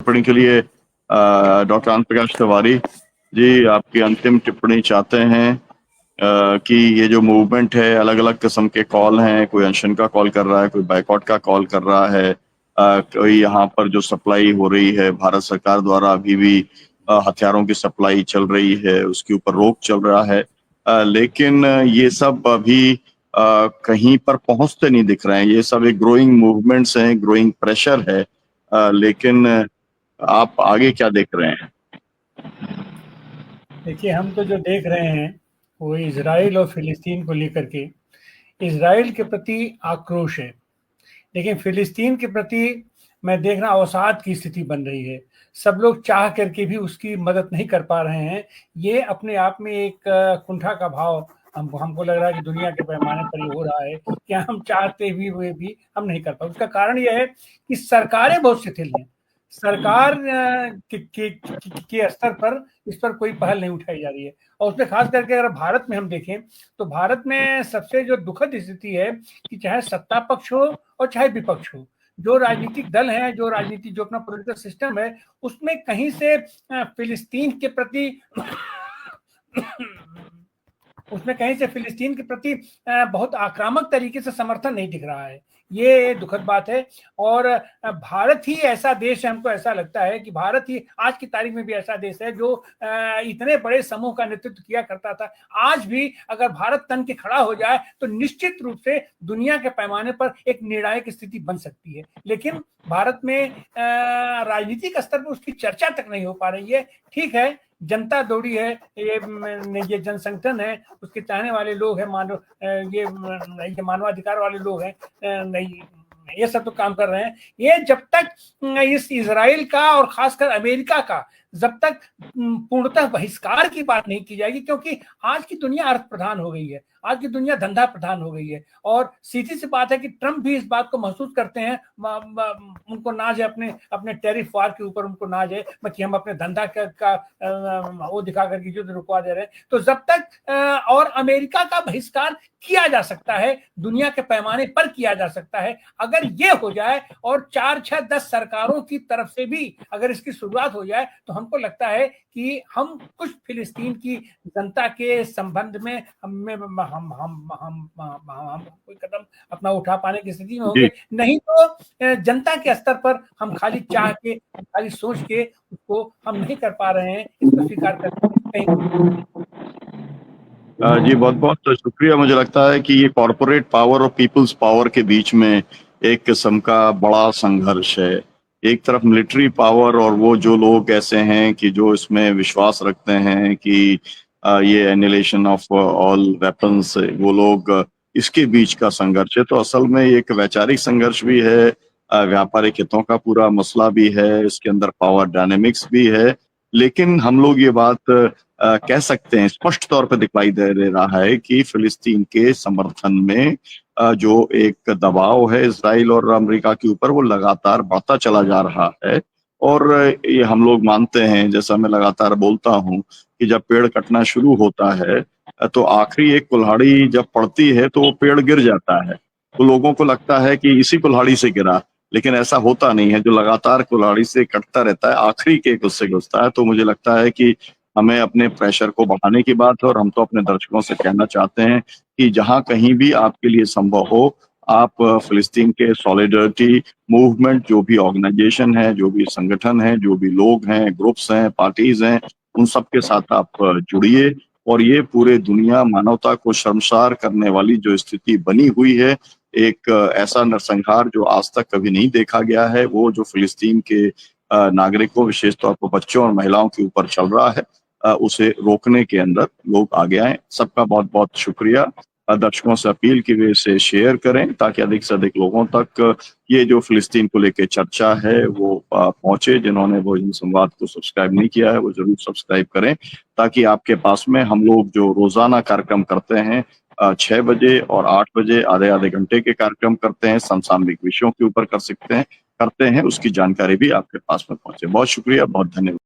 टिप्पणी के लिए डॉक्टर आनंद प्रकाश तिवारी जी आपकी अंतिम टिप्पणी चाहते हैं कि ये जो मूवमेंट है, अलग अलग किस्म के कॉल हैं, कोई अनशन का कॉल कर रहा है, कोई बाइकआउट का कॉल कर रहा है, कोई यहाँ पर जो सप्लाई हो रही है भारत सरकार द्वारा अभी भी हथियारों की सप्लाई चल रही है, उसके ऊपर रोक चल रहा है, लेकिन ये सब अभी कहीं पर पहुंचते नहीं दिख रहे हैं। ये सब एक ग्रोइंग मूवमेंट्स हैं, ग्रोइंग प्रेशर है, लेकिन आप आगे क्या देख रहे हैं? देखिए, हम तो जो देख रहे हैं वो इजराइल और फिलिस्तीन को लेकर के इजराइल के प्रति आक्रोश है, लेकिन फिलिस्तीन के प्रति मैं देख रहा अवसाद की स्थिति बन रही है। सब लोग चाह करके भी उसकी मदद नहीं कर पा रहे हैं। ये अपने आप में एक कुंठा का भाव हमको लग रहा है कि दुनिया के पैमाने पर ये हो रहा है कि हम चाहते हुए भी हम नहीं कर पाए। उसका कारण यह है कि सरकारें बहुत शिथिल हैं। सरकार के स्तर पर इस पर कोई पहल नहीं उठाई जा रही है, और उसमें खास करके अगर भारत में हम देखें तो भारत में सबसे जो दुखद स्थिति है कि चाहे सत्ता पक्ष हो और चाहे विपक्ष हो, जो राजनीतिक दल हैं, जो राजनीति जो अपना पॉलिटिकल सिस्टम है, उसमें कहीं से फिलिस्तीन के प्रति बहुत आक्रामक तरीके से समर्थन नहीं दिख रहा है। ये दुखद बात है। और भारत ही ऐसा देश है, हमको ऐसा लगता है कि भारत ही आज की तारीख में भी ऐसा देश है जो इतने बड़े समूह का नेतृत्व किया करता था। आज भी अगर भारत तन के खड़ा हो जाए तो निश्चित रूप से दुनिया के पैमाने पर एक निर्णायक स्थिति बन सकती है, लेकिन भारत में राजनीतिक स्तर पर उसकी चर्चा तक नहीं हो पा रही है। ठीक है, जनता दौड़ी है, ये जनसंगठन है, उसके चाहने वाले लोग हैं, ये मानवाधिकार वाले लोग हैं, नहीं ये सब तो काम कर रहे हैं। ये जब तक इस इजराइल का और खासकर अमेरिका का जब तक पूर्णतः बहिष्कार की बात नहीं की जाएगी, क्योंकि आज की दुनिया अर्थ प्रधान हो गई है, आज की दुनिया धंधा प्रधान हो गई है, और सीधी सी बात है कि ट्रंप भी इस बात को महसूस करते हैं। उनको नाज है अपने अपने टैरिफ वार के ऊपर, उनको नाज है कि हम अपने धंधा का वो दिखा करके युद्ध रुकवा दे रहे हैं। तो जब तक और अमेरिका का बहिष्कार किया जा सकता है, दुनिया के पैमाने पर किया जा सकता है। अगर ये हो जाए और 4, 6, 10 सरकारों की तरफ से भी अगर इसकी शुरुआत हो जाए तो हमको लगता है कि हम कुछ फिलिस्तीन की जनता के संबंध में हम कोई कदम अपना उठा पाने की स्थिति में होंगे। नहीं तो जनता के स्तर पर हम खाली चाह के, खाली सोच के उसको हम नहीं कर पा रहे हैं, इसको स्वीकार करते हैं। जी बहुत बहुत शुक्रिया। मुझे लगता है कि ये कॉरपोरेट पावर और पीपल्स पावर के बीच में एक किस्म का बड़ा संघर्ष है। एक तरफ मिलिट्री पावर और वो जो लोग ऐसे हैं कि जो इसमें विश्वास रखते हैं कि ये एनिलेशन ऑफ ऑल वेपन्स, वो लोग इसके बीच का संघर्ष है। तो असल में एक वैचारिक संघर्ष भी है, व्यापारिक हितों का पूरा मसला भी है, इसके अंदर पावर डायनेमिक्स भी है। लेकिन हम लोग ये बात कह सकते हैं, स्पष्ट तौर पर दिखाई दे रहा है कि फिलिस्तीन के समर्थन में जो एक दबाव है इजराइल और अमेरिका के ऊपर, वो लगातार बढ़ता चला जा रहा है। और ये हम लोग मानते हैं, जैसा मैं लगातार बोलता हूं, कि जब पेड़ कटना शुरू होता है तो आखिरी एक कुल्हाड़ी जब पड़ती है तो वो पेड़ गिर जाता है। तो लोगों को लगता है कि इसी कुल्हाड़ी से गिरा, लेकिन ऐसा होता नहीं है। जो लगातार कुल्हाड़ी से कटता रहता है, आखिरी के उससे घुसता है। तो मुझे लगता है कि हमें अपने प्रेशर को बढ़ाने की बात है, और हम तो अपने दर्शकों से कहना चाहते हैं कि जहां कहीं भी आपके लिए संभव हो, आप फिलिस्तीन के सॉलिडरिटी मूवमेंट, जो भी ऑर्गेनाइजेशन है, जो भी संगठन है, जो भी लोग हैं, ग्रुप्स हैं, पार्टीज हैं, उन सब के साथ आप जुड़िए। और ये पूरे दुनिया मानवता को शर्मसार करने वाली जो स्थिति बनी हुई है, एक ऐसा नरसंहार जो आज तक कभी नहीं देखा गया है, वो जो फिलिस्तीन के नागरिकों, विशेष तौर पर बच्चों और महिलाओं के ऊपर चल रहा है, उसे रोकने के अंदर लोग आगे आए। सबका बहुत बहुत शुक्रिया। दर्शकों से अपील की वे इसे शेयर करें ताकि अधिक से अधिक लोगों तक ये जो फिलिस्तीन को लेकर चर्चा है वो पहुंचे। जिन्होंने भोजन संवाद को सब्सक्राइब नहीं किया है वो जरूर सब्सक्राइब करें, ताकि आपके पास में हम लोग जो रोजाना कार्यक्रम करते हैं, 6 बजे और 8 बजे आधे आधे घंटे के कार्यक्रम करते हैं, समसामयिक विषयों के ऊपर करते हैं, उसकी जानकारी भी आपके पास में पहुंचे। बहुत शुक्रिया, बहुत धन्यवाद।